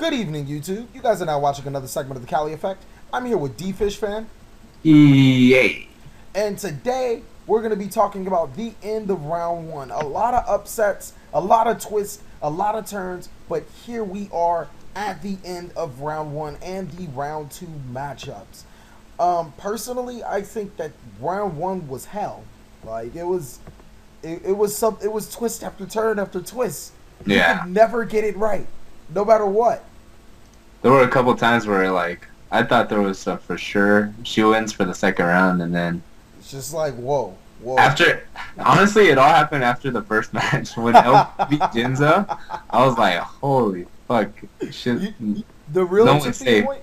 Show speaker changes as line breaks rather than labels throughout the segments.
Good evening, YouTube. You guys are now watching another segment of the Cali Effect. I'm here with D-Fish Fan,
Yay.
and today we're going to be talking about the end of round one. A lot of upsets, a lot of twists, a lot of turns, but here we are at the end of round one and the round two matchups. Personally, I think that round one was hell. Like it was twist after turn after twist. You
Yeah.
could never get it right, no matter what.
There were a couple times where, like, I thought there was some for sure shoe-ins for the second round, and then
It's just like, whoa.
honestly, it all happened after the first match. When El beat Jinzo, I was like, holy fuck. Shit.
The real
No one's
tipping
safe.
point,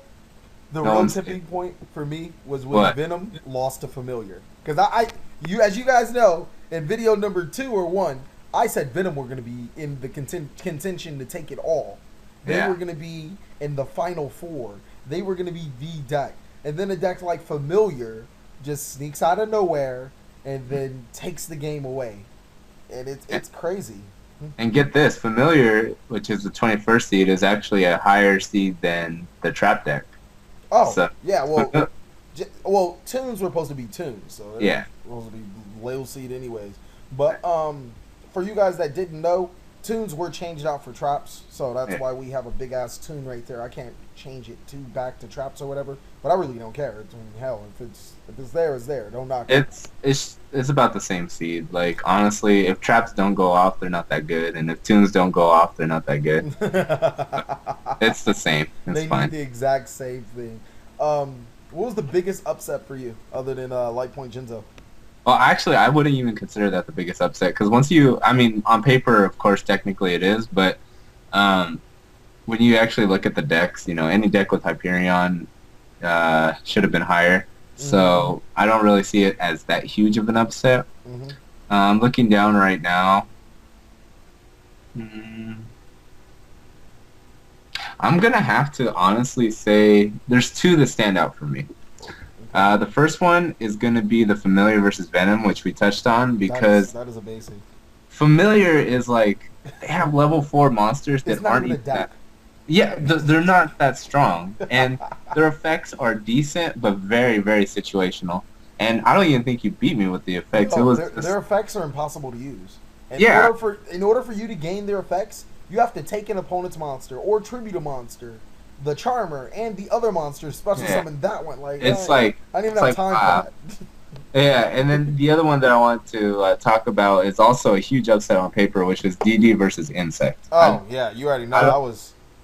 the
No
real
one's
tipping
safe.
point for me was when
What?
Venom lost to Familiar. Because as you guys know, in video number 2 or 1, I said Venom were going to be in the contention to take it all. They
Yeah.
were going to be in the final 4. They were going to be the deck. And then a deck like Familiar just sneaks out of nowhere and then takes the game away. And it's crazy.
And get this, Familiar, which is the 21st seed, is actually a higher seed than the trap deck.
Oh,
So-
yeah, well, tunes were supposed to be tunes, so they're
Yeah.
supposed to be low seed anyways. But for you guys that didn't know, tunes were changed out for traps, so that's
Yeah.
why we have a big ass tune right there. I can't change it back to traps or whatever, but I really don't care. It's, hell, if it's there, it's there. Don't knock it.
It's about the same seed. Like, honestly, if traps don't go off, they're not that good, and if tunes don't go off, they're not that good. It's the same. It's
They
fine.
need the exact same thing. What was the biggest upset for you, other than Light Point Jinzo?
Well, actually, I wouldn't even consider that the biggest upset, because I mean, on paper, of course, technically it is, but when you actually look at the decks, any deck with Hyperion should have been higher. So I don't really see it as that huge of an upset.
Mm-hmm.
Looking down right now, I'm going to have to honestly say there's two that stand out for me. The first one is going to be the Familiar versus Venom, which we touched on, because
that is a basic.
Familiar is like, they have level 4 monsters that
It's not
aren't
even a
even
deck.
that. Yeah, they're not that strong, and their effects are decent, but very, very situational. And I don't even think you beat me with the effects.
No,
it was
their effects are impossible to use.
Yeah.
In order for you to gain their effects, you have to take an opponent's monster or tribute a monster, the Charmer, and the other monster, special summon that one. Like
it's like
I didn't
it's
even have
like,
time for that.
Yeah, and then the other one that I want to talk about is also a huge upset on paper, which is DD versus Insect.
Oh yeah, you already know.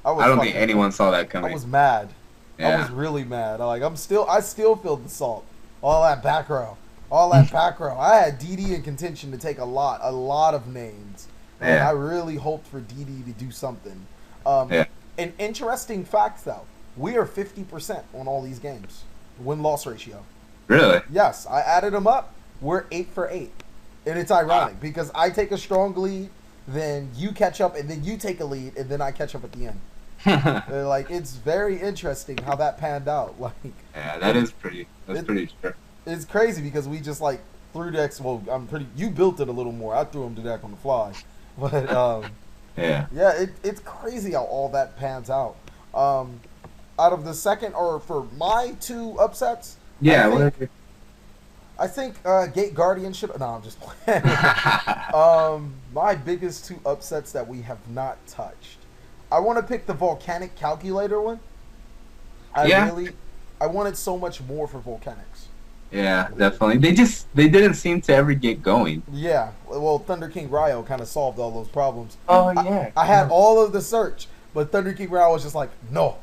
I
don't think anyone saw that coming.
I was mad. I
Yeah.
was really mad. I still feel the salt. All that back row. I had DD in contention to take a lot of names. And
Yeah.
I really hoped for DD to do something.
Yeah.
An interesting fact though, we are 50% on all these games. Win-loss ratio.
Really?
Yes, I added them up. We're 8 for 8. And it's ironic because I take a strong lead, then you catch up, and then you take a lead, and then I catch up at the end. Like, it's very interesting how that panned out. Like,
Yeah, that's pretty sure.
it's crazy because we just like threw decks. Well, you built it a little more. I threw them to deck on the fly, but
Yeah.
yeah, it's crazy how all that pans out. Out of the second, or for my 2 upsets,
Yeah,
I think Gate Guardian should. No, I'm just playing. My biggest 2 upsets that we have not touched. I want to pick the Volcanic Calculator one. I wanted so much more for Volcanics.
Yeah, definitely. They didn't seem to ever get going.
Yeah, well, Thunder King Ryo kind of solved all those problems.
Oh yeah.
I had all of the search, but Thunder King Ryo was just like, no,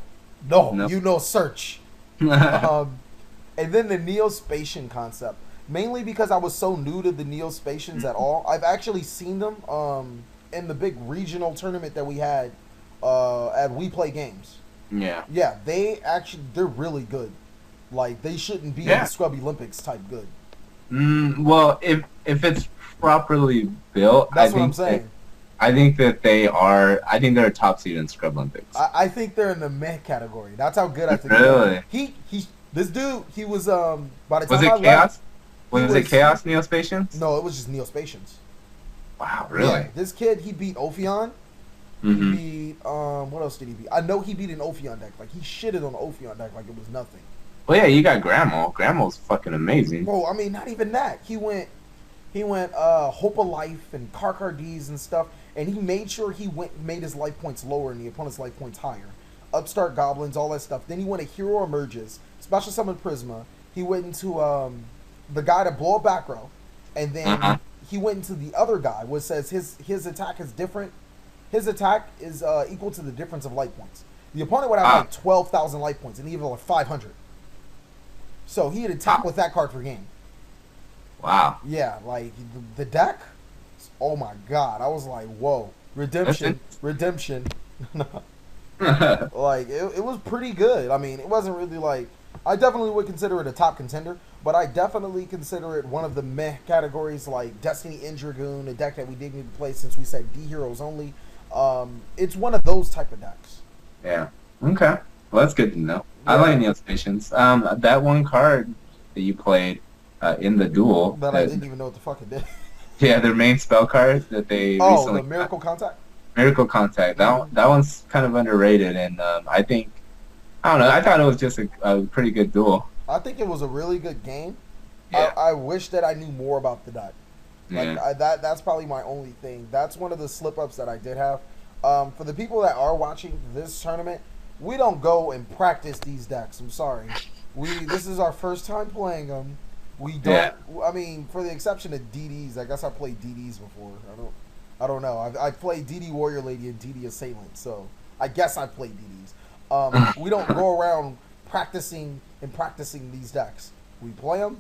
Nope.
search. And then the Neospatian concept, mainly because I was so new to the Neospatians at all. I've actually seen them in the big regional tournament that we had at We Play Games.
Yeah.
Yeah, they're really good. Like, they shouldn't be in the Scrublympics type good.
Well, if it's properly built,
That's what I'm saying.
I think that they are. I think they're a top seed in Scrublympics.
I think they're in the meh category. That's how good I think
Really?
they are. This dude, he was by the time
Was it
I
Chaos?
left,
Was it Chaos Neospatians?
no, it was just Neospatians.
Wow, really?
Yeah, this kid, he beat Ophion, He
Mm-hmm.
beat what else did he beat? I know he beat an Ophion deck. Like he shitted on the Ophion deck like it was nothing.
Well, yeah, you got Grandma. Grandma's fucking amazing.
Bro, I mean not even that. He went Hope of Life and Karkards and stuff, and he made sure made his life points lower and the opponent's life points higher. Upstart Goblins, all that stuff. Then he went a Hero Emerges, Special Summon Prisma. He went into the guy to blow up back row, and then he went into the other guy, which says his attack is different. His attack is equal to the difference of life points. The opponent would have like 12,000 life points, and he had like 500. So he'd attack with that card per game.
Wow.
Yeah, like the deck. Oh my god! I was like, whoa, redemption. Like it was pretty good. I mean, it wasn't really like I definitely would consider it a top contender, but I definitely consider it one of the meh categories like Destiny in Dragoon, a deck that we didn't even play since we said D heroes only. It's one of those type of decks.
Yeah. Okay. Well, that's good to know. Yeah. I like Neil's patience. That one card that you played in the duel
that I didn't even know what the fuck it did.
Yeah, their main spell card that they recently
the Miracle Contact.
Miracle Contact. That one's kind of underrated, and I think I don't know. I thought it was just a pretty good duel.
I think it was a really good game.
Yeah.
I wish that I knew more about the deck. Like that's probably my only thing. That's one of the slip ups that I did have. For the people that are watching this tournament, we don't go and practice these decks. I'm sorry. This is our first time playing them. We don't. Yeah. I mean, for the exception of DDs, I guess I played DDs before. I don't know. I played DD Warrior Lady and DD Assailant, so I guess I played DDs. We don't go around practicing these decks. We play them.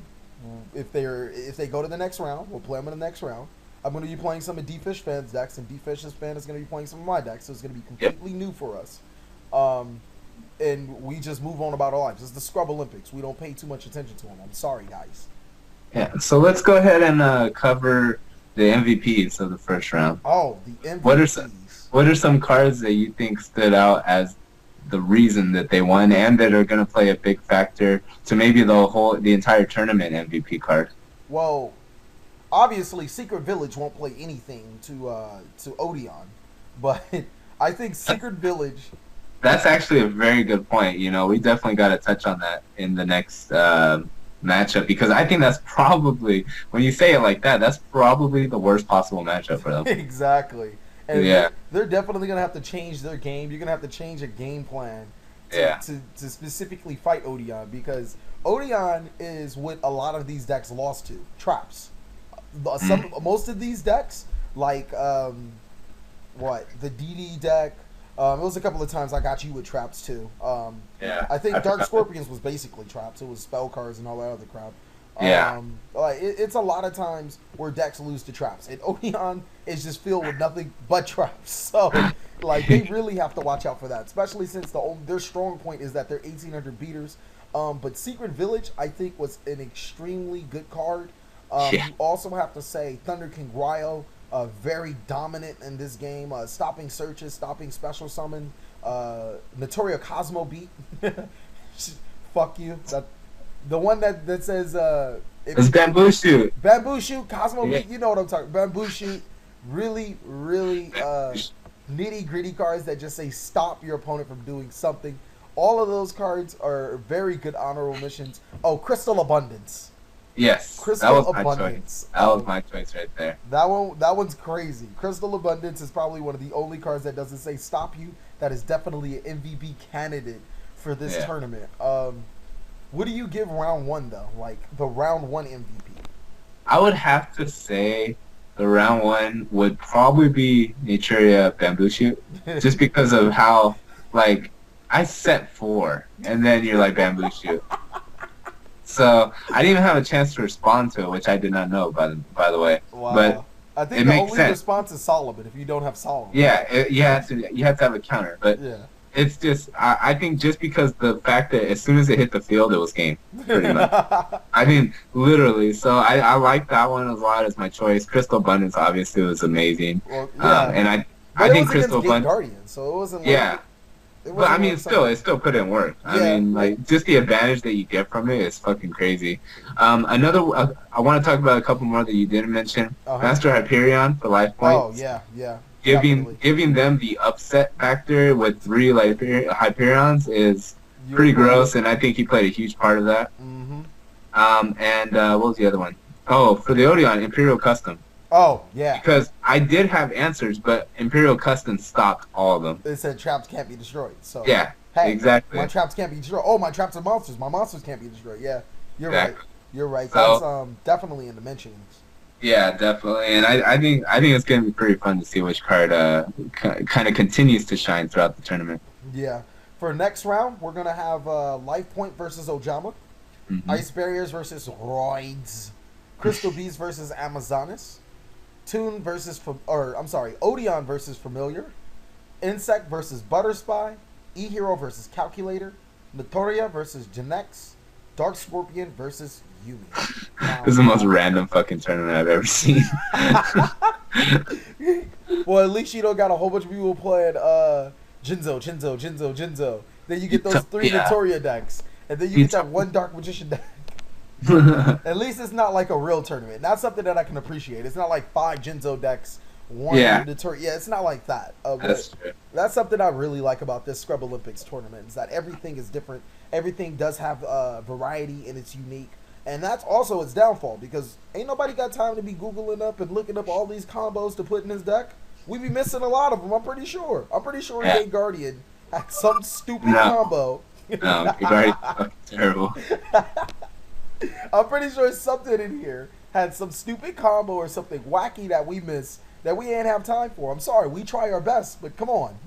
If they go to the next round, we'll play them in the next round. I'm going to be playing some of D-Fish Fan's decks, and D-Fish's fan is going to be playing some of my decks, so it's going to be completely new for us. And we just move on about our lives. It's the Scrublympics. We don't pay too much attention to them. I'm sorry, guys.
Yeah, so let's go ahead and cover the MVPs of the first round.
Oh, the MVPs.
What are some cards that you think stood out as the reason that they won and that are going to play a big factor to maybe the entire tournament MVP card?
Well, obviously Secret Village won't play anything to Odeon, but I think Secret Village.
That's actually a very good point. You know, we definitely got to touch on that in the next matchup, because I think that's probably, when you say it like that, that's probably the worst possible matchup for them.
Exactly. And
yeah.
They're definitely going to have to change their game. You're going to have to change a game plan to specifically fight Odeon, because Odeon is what a lot of these decks lost to. Traps. Most of these decks, like the DD deck, it was a couple of times I got you with traps too. I think Dark Scorpions was basically traps. It was spell cards and all that other crap. It's a lot of times where decks lose to traps, and Odeon is just filled with nothing but traps. So, they really have to watch out for that, especially since their strong point is that they're 1800 beaters. But Secret Village, I think, was an extremely good card. You also have to say Thunder King Ryo, very dominant in this game, stopping searches, stopping special summon. Notorio Cosmo beat. Fuck you. The one that says
it's Bamboo Shoot.
Bamboo Shoot, Cosmo beat. You know what I'm talking about. Bamboo Shoot. Really, really nitty gritty cards that just say stop your opponent from doing something. All of those cards are very good honorable missions. Oh, Crystal Abundance.
Yes,
Crystal Abundance.
That was my choice right there.
That one's crazy. Crystal Abundance is probably one of the only cards that doesn't say stop you. That is definitely an MVP candidate for this tournament. What do you give round one though? Like the round one MVP?
I would have to say the round one would probably be Naturia Bamboo Shoot, just because of how I set 4 and then you're like Bamboo Shoot. So I didn't even have a chance to respond to it, which I did not know, by the way.
Wow.
But
I think the only response is Solomon if you don't have Solomon.
Yeah, you have to have a counter. But it's just, I think just because the fact that as soon as it hit the field, it was game, pretty much. I mean, literally. So I like that one a lot as my choice. Crystal Abundance obviously was amazing. Well, and I think Crystal Abundance.
Guardian, so it wasn't
but I mean, it still put in work. I mean, just the advantage that you get from it is fucking crazy. I want to talk about a couple more that you didn't mention. Master Hyperion for life points.
Oh yeah. Definitely.
giving them the upset factor with 3 Hyperions is
You're
pretty
right.
gross, and I think he played a huge part of that.
Mm-hmm.
And what was the other one? Oh, for the Odeon, Imperial Custom.
Oh, yeah.
Because I did have answers, but Imperial Custom stopped all of them.
It said traps can't be destroyed. So
Yeah,
hey,
exactly.
my traps can't be destroyed. Oh, my traps are monsters. My monsters can't be destroyed. Yeah, you're
Exactly.
right. You're right.
So-
That's definitely in the mentions.
Yeah, definitely, and I think it's gonna be pretty fun to see which card kind of continues to shine throughout the tournament.
Yeah. For next round, we're gonna have Life Point versus Ojama,
Mhm.
Ice Barriers versus Roids, Crystal Beast versus Amazonas, Toon versus Odeon versus Familiar, Insect versus Butterspy, E-Hero versus Calculator, Notoria versus Genex, Dark Scorpion versus Yumi.
This is the most random fucking tournament I've ever seen.
Well, at least you don't got a whole bunch of people playing Jinzo. Then you get those 3
Yeah.
Notoria decks. And then you get that 1 Dark Magician deck. At least it's not like a real tournament. That's something that I can appreciate. It's not like 5 Jinzo decks, 1
Yeah.
Notoria. Yeah, it's not like that.
That's true.
That's something I really like about this Scrublympics tournament, is that everything is different. Everything does have variety, and it's unique. And that's also its downfall, because ain't nobody got time to be Googling up and looking up all these combos to put in his deck. We be missing a lot of them, I'm pretty sure.
Yeah.
Gay Guardian had some stupid
No.
combo.
No, you're already fucking terrible.
I'm pretty sure something in here had some stupid combo or something wacky that we missed that we ain't have time for. I'm sorry, we try our best, but come on.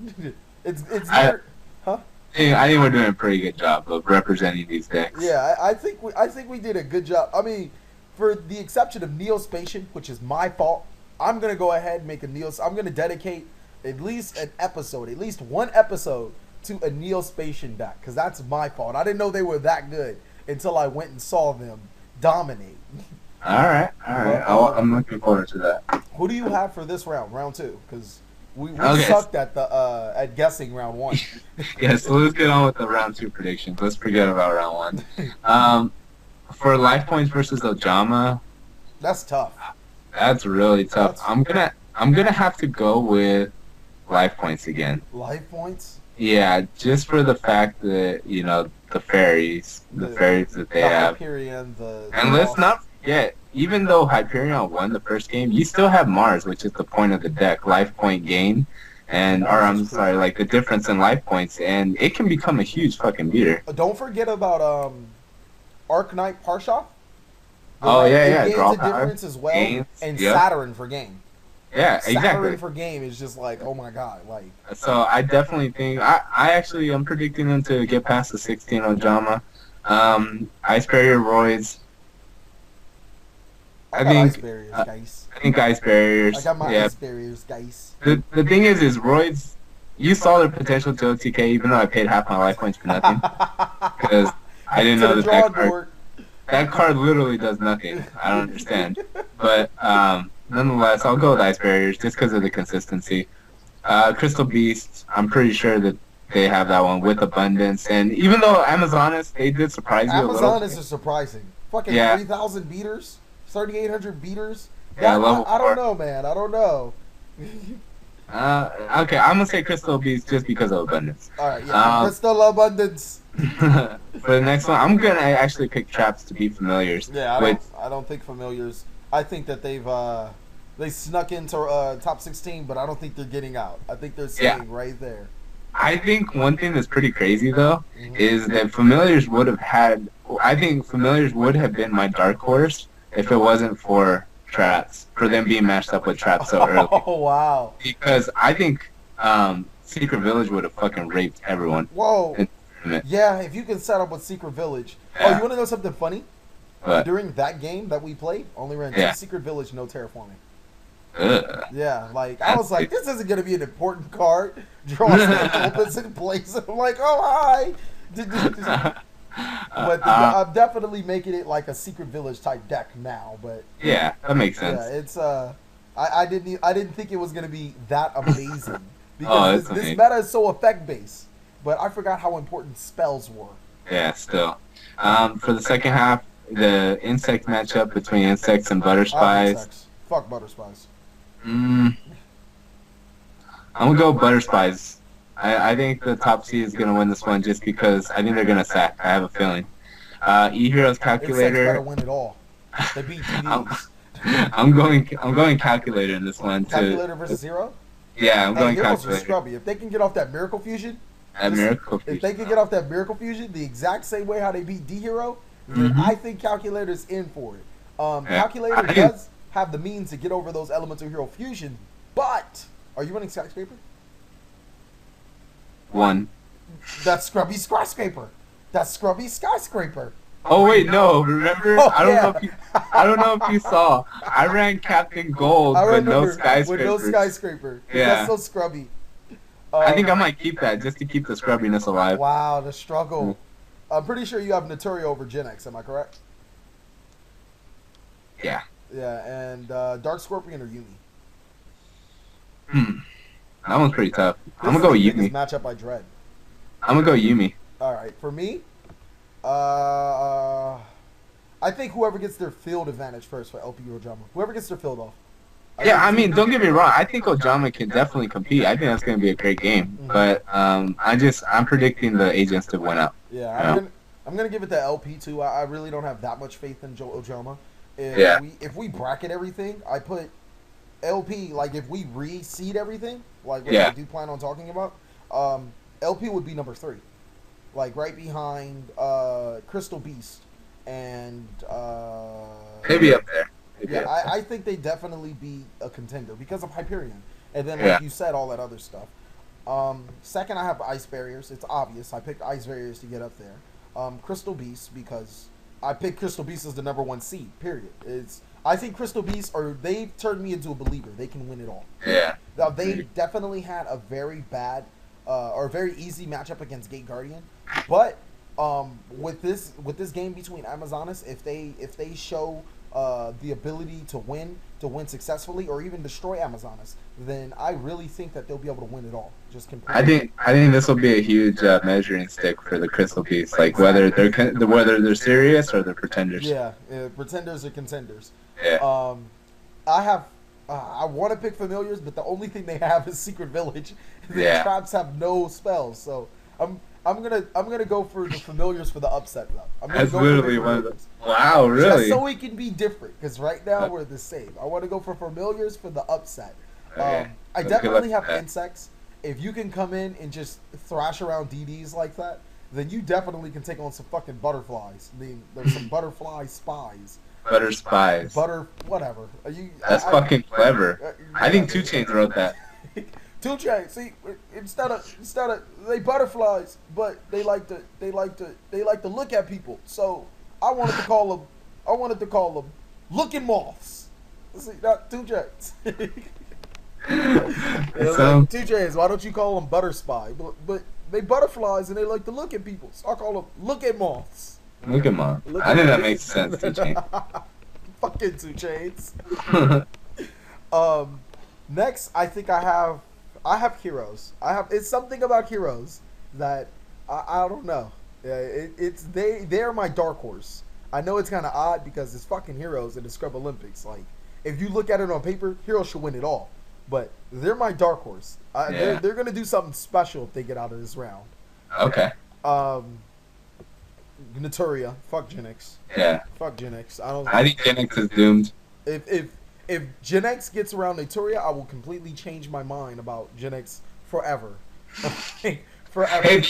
it's
I-
huh?
I think we're doing a pretty good job of representing these decks.
Yeah, I think we did a good job. I mean, for the exception of Neospatian, which is my fault, I'm gonna go ahead and make a I'm gonna dedicate at least one episode to a Neospatian deck, because that's my fault. I didn't know they were that good until I went and saw them dominate.
All right. I'm looking forward to that.
Who do you have for this round 2? Because we
Okay.
sucked at guessing round 1.
Yeah, so let's get on with the round 2 predictions. Let's forget about round 1. For Life Points versus Ojama,
That's tough.
that's really tough.
That's-
I'm gonna have to go with Life Points again.
Life points.
Yeah, just for the fact that the fairies that they
the
have.
Hyperion, the
And let's not forget, even though Hyperion won the first game, you still have Mars, which is the point of the deck, life point gain, like the difference in life points, and it can become a huge fucking beater.
Don't forget about Arknight Parshoth.
Oh, yeah,
It
yeah,
gains
draw
a
power,
difference as well,
gains,
and
yep.
Saturn for game.
Yeah,
Saturn
exactly.
for game is just like, oh my god, like
So I definitely think I'm predicting them to get past the 16 on Jama. Ice Barrier Roids.
I
I
got
think
ice barriers, guys.
I think Ice Barriers.
I got my
Yeah.
ice barriers, guys.
The thing is Roids. You saw their potential to OTK, even though I paid half my life points for nothing, because I didn't know that card literally does nothing. I don't understand. But nonetheless, I'll go with Ice Barriers just because of the consistency. Crystal Beast, I'm pretty sure that they have that one with Abundance. And even though Amazonas, they did surprise you a little.
Amazonas is surprising. Fucking
Yeah.
3,000 beaters, 3,800 beaters.
Yeah,
That-
level
I don't
4.
know, man. I don't know.
Okay, I'm going to say Crystal Beast just because of Abundance.
All right, yeah. Crystal Abundance.
For the next one, I'm going to actually pick Traps to be familiars.
Yeah,
which,
I don't think familiars. I think that they snuck into top 16, but I don't think they're getting out. I think they're staying right there.
I think one thing that's pretty crazy though is that familiars would have had. I think familiars would have been my dark horse if it wasn't for traps, for them being matched up with traps so early.
Oh wow!
Because I think Secret Village would have fucking raped everyone.
Whoa!
in the tournament.
Yeah, if you can set up with Secret Village.
Yeah.
Oh, you want to know something funny?
But
During that game that we played, only ran 2 Secret Village, no terraforming. Yeah, like I was like, this isn't gonna be an important card. Draw opens and plays it. I'm like, oh hi. But I'm definitely making it like a Secret Village type deck now. But
yeah, that makes sense.
yeah, it's I didn't think it was gonna be that amazing because
it's
this
amazing.
meta is so effect based. But I forgot how important spells were.
Yeah, still. For the second half, the insect matchup between insects and butter spies.
Fuck butter spies.
I'm gonna go Butter Spies. I think the top seed is gonna win this one just because I think they're gonna sack. I have a feeling. E-Heroes
Insects better
Calculator.
win it all. They beat
I'm,
TDs.
I'm going Calculator in this one too.
Calculator versus Hero?
Yeah, I'm
Hey,
going
Heroes are
Calculator.
scrubby. If they can get off that Miracle Fusion,
That Miracle
if they
Fusion.
can get off that Miracle Fusion the exact same way how they beat D-Hero, then
Mhm.
I think Calculator's in for it.
Yeah.
Calculator does have the means to get over those Elemental Hero Fusion, but are you running Skyscraper?
One.
That's Scrubby Skyscraper. That's Scrubby Skyscraper.
Oh wait, no. Remember?
Oh,
I don't
yeah.
know if you. I don't know if you saw. I ran Captain Gold,
I
but no
remember
skyscraper.
with no Skyscraper.
Yeah.
That's so scrubby.
I think I might keep that just to keep the scrubbiness alive.
Wow, the struggle. I'm pretty sure you have Notoria over Gen X, am I correct?
Yeah.
Yeah, and Dark Scorpion or Yumi?
That one's pretty tough. I'm
This
gonna go
is
with
the biggest
Yumi.
matchup I dread.
I'm gonna go Yumi.
All right, for me, I think whoever gets their field advantage first for LP or Ojama. Whoever gets their field off.
Yeah, I mean, don't get me wrong. I think Ojama can definitely compete. I think that's gonna be a great game. But I'm predicting the agents to win out.
Yeah, I'm gonna give it to LP too. I really don't have that much faith in Ojama.
Yeah.
If we bracket everything, I put LP, like if we reseed everything, like what
Yeah.
I do plan on talking about, LP would be number 3. Like right behind Crystal Beast and
Maybe up there. Maybe
yeah,
up there.
I think they definitely be a contender because of Hyperion. And then like
Yeah.
you said, all that other stuff. Second, I have Ice Barriers. It's obvious. I picked Ice Barriers to get up there. Crystal Beast because I picked Crystal Beast as the number 1 seed, period. I think Crystal Beast, they've turned me into a believer. They can win it all.
Yeah.
Now, they definitely had a very bad or a very easy matchup against Gate Guardian. But with this game between Amazonas, if they show the ability to win successfully or even destroy Amazonas, then I really think that they'll be able to win it all. Just completely.
I think this will be a huge measuring stick for the Crystal Beast, like whether they're serious or they're pretenders.
Yeah, pretenders or contenders.
Yeah.
I want to pick familiars, but the only thing they have is Secret Village. The
Yeah.
traps have no spells, so I'm gonna go for the familiars for the upset though. I'm gonna
That's
go
literally
for the
one of the.
familiars.
Wow, really?
Just so we can be different, because right now we're the same. I want to go for familiars for the upset.
Okay.
I
Good luck
definitely
with
have
that.
insects. If you can come in and just thrash around DDs like that, then you definitely can take on some fucking butterflies. I mean, there's some butterfly spies.
Butter Spies.
Whatever.
That's fucking clever. I think 2 Chainz wrote that.
2 Chainz. See, instead of they butterflies, but they like to look at people. So I wanted to call them looking moths. See, not 2 Chainz.
So-
2 Chainz. Why don't you call them butter spy? But they butterflies and they like to look at people. So I call them looking moths.
Look at mom.
Look
I
at
think that
me.
makes sense, 2 Chainz.
Fucking 2 Chainz. Next, I think I have heroes. It's something about heroes that I don't know. They're my dark horse. I know it's kind of odd because it's fucking heroes in the Scrublympics. Like if you look at it on paper, heroes should win it all. But they're my dark horse.
Yeah.
They're gonna do something special if they get out of this round.
Okay.
Notoria, fuck Gen X.
Yeah.
Fuck Gen X.
I think Gen X is doomed.
If Gen X gets around Notoria, I will completely change my mind about Gen X forever. Forever.
Hey,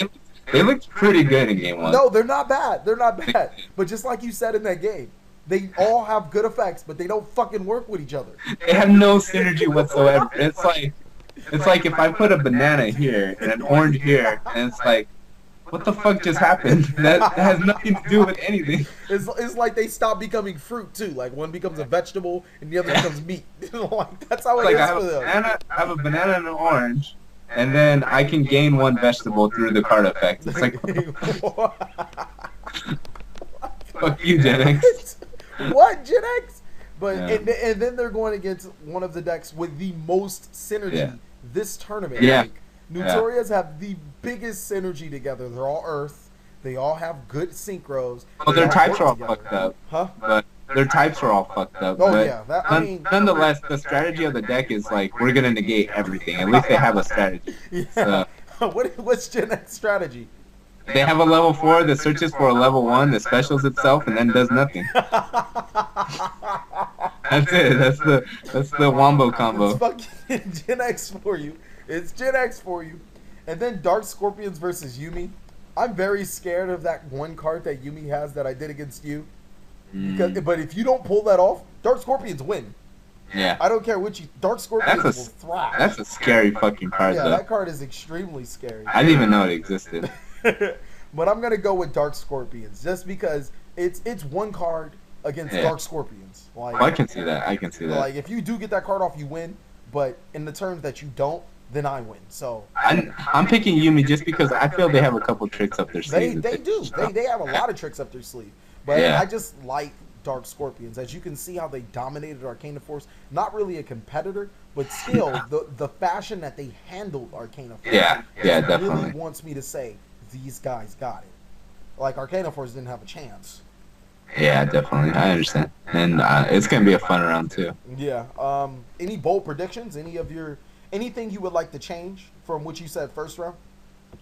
they looked pretty good in game 1.
No, they're not bad. They're not bad. But just like you said in that game, they all have good effects, but they don't fucking work with each other.
They have no synergy whatsoever. It's like if I put a banana here and an orange here, and it's like, what the fuck just happened? That has nothing to do with anything.
It's like they stop becoming fruit too. Like one becomes a vegetable and the other becomes meat. Like that's how it
Like
is
I have
for
a
them.
banana, and an orange, and then I can gain 1 vegetable through the card effect. It's like, fuck you, Gen X.
What, Gen X? But
Yeah.
and then they're going against one of the decks with the most synergy
Yeah.
this tournament.
Yeah.
Like, Notorias have the biggest synergy together. They're all Earth. They all have good synchros.
Well,
They
their
all
types
work
are all
together.
fucked up.
Huh?
But their types are all fucked up.
Oh
but
yeah, that I mean,
nonetheless, the strategy of the deck is like we're gonna negate everything. At least they have a strategy.
yeah.
So
What's Gen X strategy?
they have a level 4 that searches for a level 1 that specials itself and then does nothing. That's it. That's the wombo combo.
It's fucking Gen X for you. It's Gen X for you. And then Dark Scorpions versus Yumi. I'm very scared of that one card that Yumi has that I did against you. Because, but if you don't pull that off, Dark Scorpions win.
Yeah.
I don't care what you. Dark Scorpions will thrive.
That's a scary fucking card,
yeah,
though.
that card is extremely scary.
I didn't even know it existed.
But I'm gonna go with Dark Scorpions just because it's one card against Dark Scorpions. Like,
well, I can see that. I can see that.
Like if you do get that card off, you win. But in the turns that you don't, then I win. So
I'm picking Yumi just because I feel they have a couple tricks up their sleeve.
They do. They have a lot of tricks up their sleeve. But I just like Dark Scorpions. As you can see how they dominated Arcana Force. Not really a competitor, but still the fashion that they handled Arcana Force.
Yeah, definitely.
Really wants me to say these guys got it. Like Arcana Force didn't have a chance.
Yeah, definitely. I understand. And it's going to be a fun round, too.
Yeah. Any bold predictions? Anything you would like to change from what you said first round?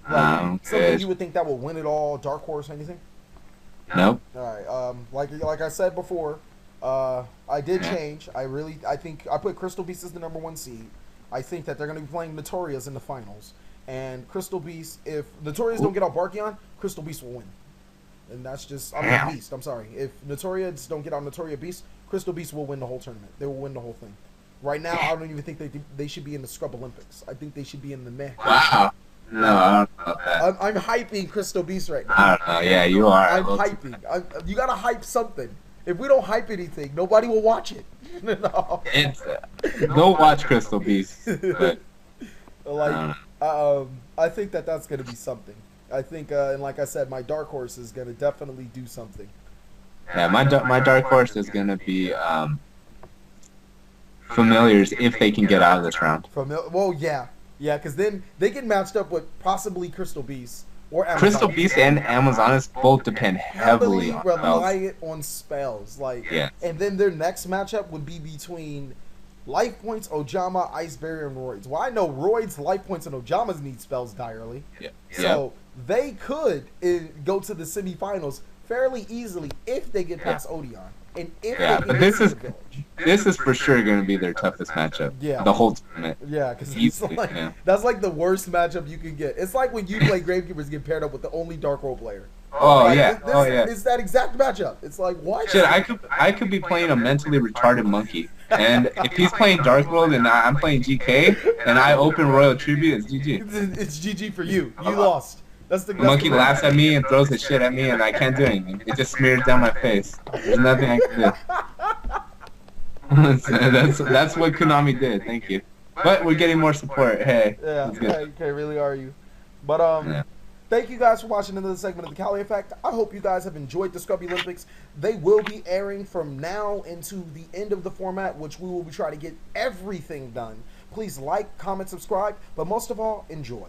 Like, something you would think that will win it all, Dark Horse, anything?
Nope.
All right. Like I said before, I did change. I think I put Crystal Beast as the #1 seed. I think that they're going to be playing Notorias in the finals. And Crystal Beast, if Notorias don't get out Barkion, Crystal Beast will win. And that's just, Beast, I'm sorry. If Notorias don't get out Notoria Beast, Crystal Beast will win the whole tournament. They will win the whole thing. Right now, I don't even think they should be in the Scrublympics. I think they should be in the meh.
Wow. No, I don't know about that.
I'm hyping Crystal Beast right now.
I don't know. Yeah, you are.
I'm hyping. You gotta hype something. If we don't hype anything, nobody will watch it. No.
Don't watch Crystal Beast. But,
I think that's gonna be something. I think, and like I said, my dark horse is gonna definitely do something.
Yeah, my dark horse is gonna be familiars if they can get out of this round.
Well, yeah, because then they get matched up with possibly Crystal Beast or Amazon.
Crystal Beast and Amazoness both depend heavily on
reliant on spells.
Yeah.
And then their next matchup would be between Life Points, Ojama, Ice Barrier, and Roids. Well, I know Roids, Life Points, and Ojamas need spells direly.
Yeah.
So they could go to the semifinals fairly easily if they get past Odeon. And if they
but this is for sure going to be their toughest matchup. Yeah. The whole tournament.
Yeah, because that's like the worst matchup you can get. It's like when you play Gravekeepers get paired up with the only Dark Role player.
Oh,
It's that exact matchup. It's like, what?
Shit, I could be playing a mentally retarded monkey. And if he's playing Dark World and I'm playing GK, and I open Royal Tribute, it's GG.
It's GG for you. You lost. That's the
monkey laughs at me and throws his shit at me, and I can't do anything. It just smears down my face. There's nothing I can do. that's what Konami did. Thank you. But we're getting more support. Hey.
Yeah. Okay. Really are you? But thank you guys for watching another segment of the Cali Effect. I hope you guys have enjoyed the Scrublympics. They will be airing from now into the end of the format, which we will be trying to get everything done. Please like, comment, subscribe, but most of all, enjoy.